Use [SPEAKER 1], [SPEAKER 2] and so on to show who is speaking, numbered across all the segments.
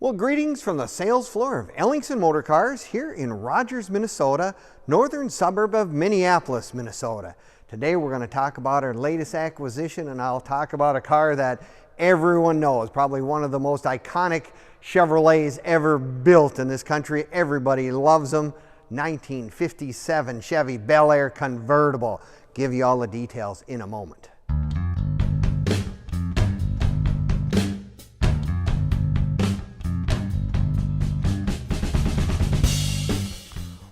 [SPEAKER 1] Well, greetings from the sales floor of Ellingson Motorcars here in Rogers, Minnesota, northern suburb of Minneapolis, Minnesota. Today we're going to talk about our latest acquisition, and I'll talk about a car that everyone knows, probably one of the most iconic Chevrolets ever built in this country. Everybody loves them. 1957 Chevy Bel Air Convertible. Give you all the details in a moment.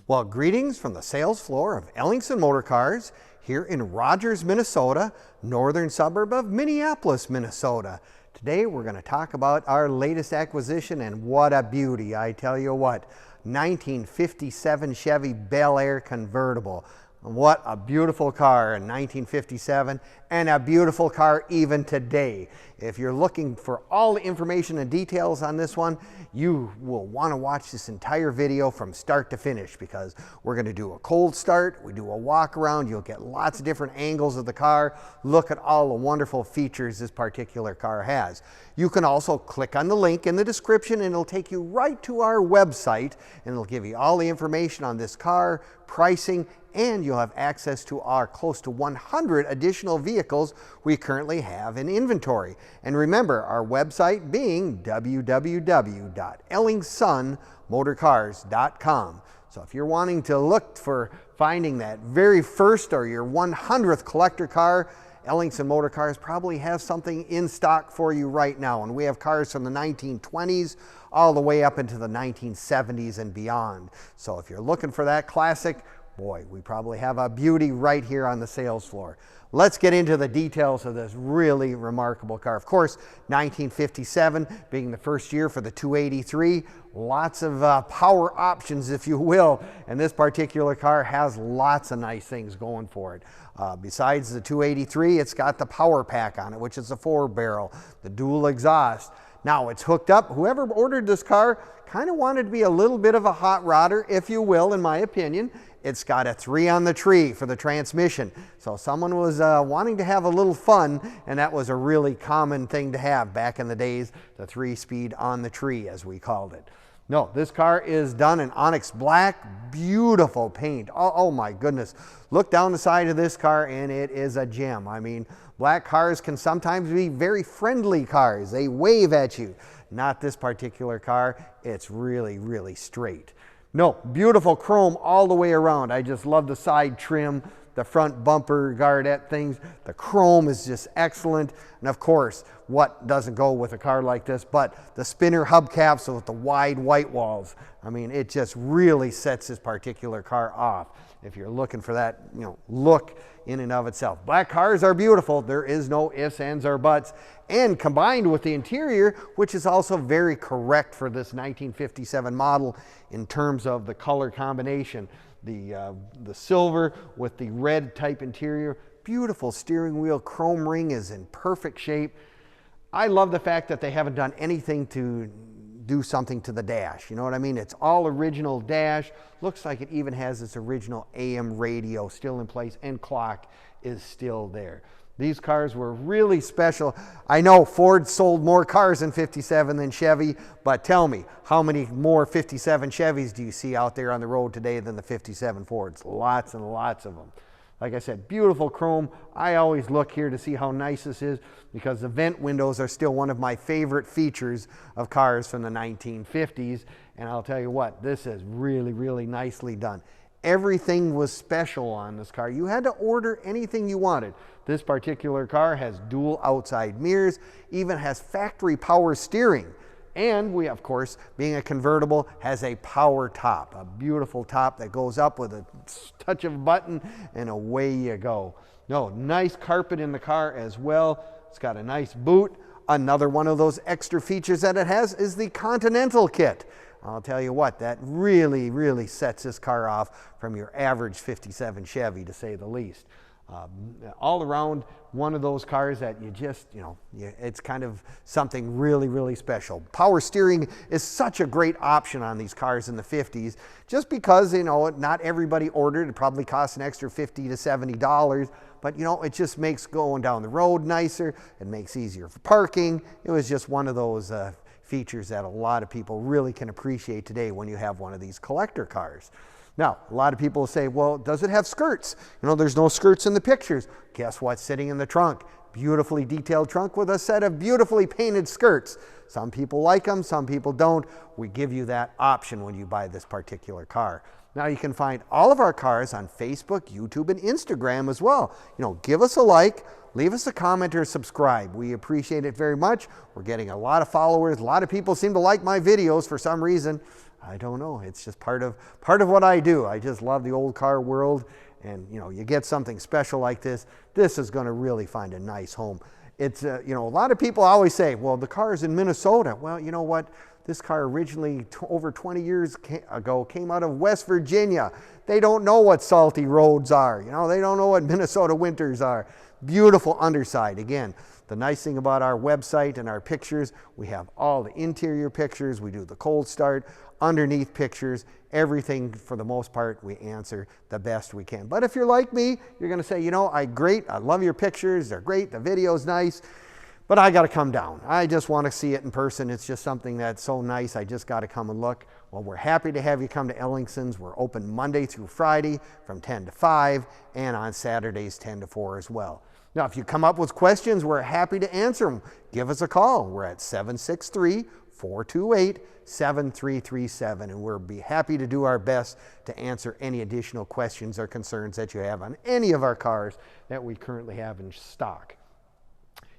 [SPEAKER 1] Well, greetings from the sales floor of Ellingson Motorcars here in Rogers, Minnesota, northern suburb of Minneapolis, Minnesota. Today we're going to talk about our latest acquisition, and what a beauty, I tell you what. 1957 Chevy Bel Air Convertible. What a beautiful car in 1957, and a beautiful car even today. If you're looking for all the information and details on this one, you will want to watch this entire video from start to finish, because we're going to do a cold start, we do a walk around, you'll get lots of different angles of the car, look at all the wonderful features this particular car has. You can also click on the link in the description and it'll take you right to our website, and it'll give you all the information on this car, pricing, and you'll have access to our close to 100 additional vehicles we currently have in inventory. And remember, our website being www.ellingsonmotorcars.com. So if you're wanting to look for finding that very first or your 100th collector car, Ellingson Motorcars probably has something in stock for you right now. And we have cars from the 1920s all the way up into the 1970s and beyond. So if you're looking for that classic, boy, we probably have a beauty right here on the sales floor. Let's get into the details of this really remarkable car. Of course, 1957 being the first year for the 283, lots of power options, if you will, and this particular car has lots of nice things going for it. Besides the 283, it's got the power pack on it, which is a 4-barrel, the dual exhaust. Now it's hooked up. Whoever ordered this car kind of wanted to be a little bit of a hot rodder, if you will, in my opinion. It's got a 3 on the tree for the transmission. So someone was wanting to have a little fun, and that was a really common thing to have back in the days, the 3-speed on the tree, as we called it. No, this car is done in Onyx Black, beautiful paint. Oh my goodness. Look down the side of this car and it is a gem. I mean, black cars can sometimes be very friendly cars. They wave at you. Not this particular car. It's really, really straight. No, beautiful chrome all the way around. I just love the side trim, the front bumper guardette things. The chrome is just excellent. And of course, what doesn't go with a car like this but the spinner hubcaps with the wide white walls. I mean, it just really sets this particular car off if you're looking for that, look in and of itself. Black cars are beautiful. There is no ifs, ands, or buts. And combined with the interior, which is also very correct for this 1957 model in terms of the color combination. The silver with the red type interior. Beautiful steering wheel. Chrome ring is in perfect shape. I love the fact that they haven't done anything to do something to the dash. You know what I mean? It's all original dash. Looks like it even has its original AM radio still in place, and clock is still there. These cars were really special. I know Ford sold more cars in 57 than Chevy, but tell me, how many more 57 Chevys do you see out there on the road today than the 57 Fords? Lots and lots of them. Like I said, beautiful chrome. I always look here to see how nice this is, because the vent windows are still one of my favorite features of cars from the 1950s. And I'll tell you what, this is really, really nicely done. Everything was special on this car. You had to order anything you wanted. This particular car has dual outside mirrors, even has factory power steering. And we, of course, being a convertible, has a power top, a beautiful top that goes up with a touch of a button, and away you go. No, nice carpet in the car as well. It's got a nice boot. Another one of those extra features that it has is the Continental kit. I'll tell you what, that really, really sets this car off from your average 57 Chevy, to say the least. All around, one of those cars that you just, it's kind of something really, really special. Power steering is such a great option on these cars in the 50s, just because, not everybody ordered. It probably costs an extra $50 to $70, but it just makes going down the road nicer. It makes easier for parking. It was just one of those features that a lot of people really can appreciate today when you have one of these collector cars. Now, a lot of people say, well, does it have skirts? You know, there's no skirts in the pictures. Guess what's sitting in the trunk? Beautifully detailed trunk with a set of beautifully painted skirts. Some people like them, some people don't. We give you that option when you buy this particular car. Now you can find all of our cars on Facebook, YouTube, and Instagram as well. You know, give us a like, leave us a comment, or subscribe. We appreciate it very much. We're getting a lot of followers. A lot of people seem to like my videos for some reason. I don't know. It's just part of what I do. I just love the old car world. And you know, you get something special like this, this is going to really find a nice home. It's, you know, a lot of people always say, well, the car is in Minnesota. Well, you know what? This car originally, over 20 years ago, came out of West Virginia. They don't know what salty roads are. You know, they don't know what Minnesota winters are. Beautiful underside. Again, the nice thing about our website and our pictures, we have all the interior pictures. We do the cold start, underneath pictures, everything for the most part we answer the best we can. But if you're like me, you're going to say, you know, I love your pictures. They're great. The video's nice. But I got to come down. I just want to see it in person. It's just something that's so nice. I just got to come and look. Well, we're happy to have you come to Ellingson's. We're open Monday through Friday from 10 to 5 and on Saturdays 10 to 4 as well. Now, if you come up with questions, we're happy to answer them. Give us a call. We're at 763-428-7337, and we'll be happy to do our best to answer any additional questions or concerns that you have on any of our cars that we currently have in stock.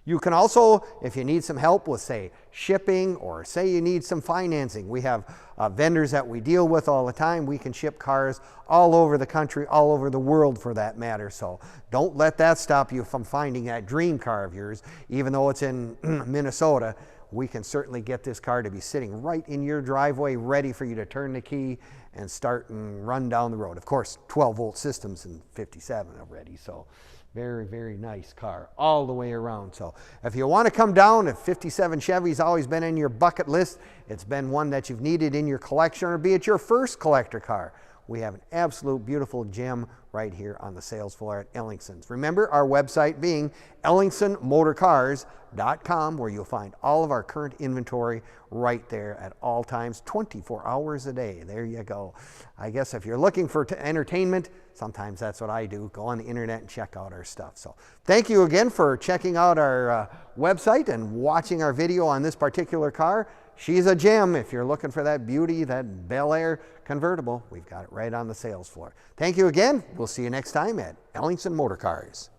[SPEAKER 1] You can also, if you need some help with, say, shipping, or say you need some financing, we have vendors that we deal with all the time. We can ship cars all over the country, all over the world for that matter. So don't let that stop you from finding that dream car of yours. Even though it's in Minnesota, we can certainly get this car to be sitting right in your driveway, ready for you to turn the key and start and run down the road. Of course, 12-volt systems in 57 already, so very, very nice car all the way around. So if you want to come down, if 57 Chevy's always been in your bucket list, it's been one that you've needed in your collection, or be it your first collector car, we have an absolute beautiful gem right here on the sales floor at Ellingson's. Remember, our website being ellingsonmotorcars.com, where you'll find all of our current inventory right there at all times, 24 hours a day. There you go. I guess if you're looking for entertainment, sometimes that's what I do. Go on the internet and check out our stuff. So thank you again for checking out our website and watching our video on this particular car. She's a gem. If you're looking for that beauty, that Bel Air convertible, we've got it right on the sales floor. Thank you again. We'll see you next time at Ellingson Motorcars.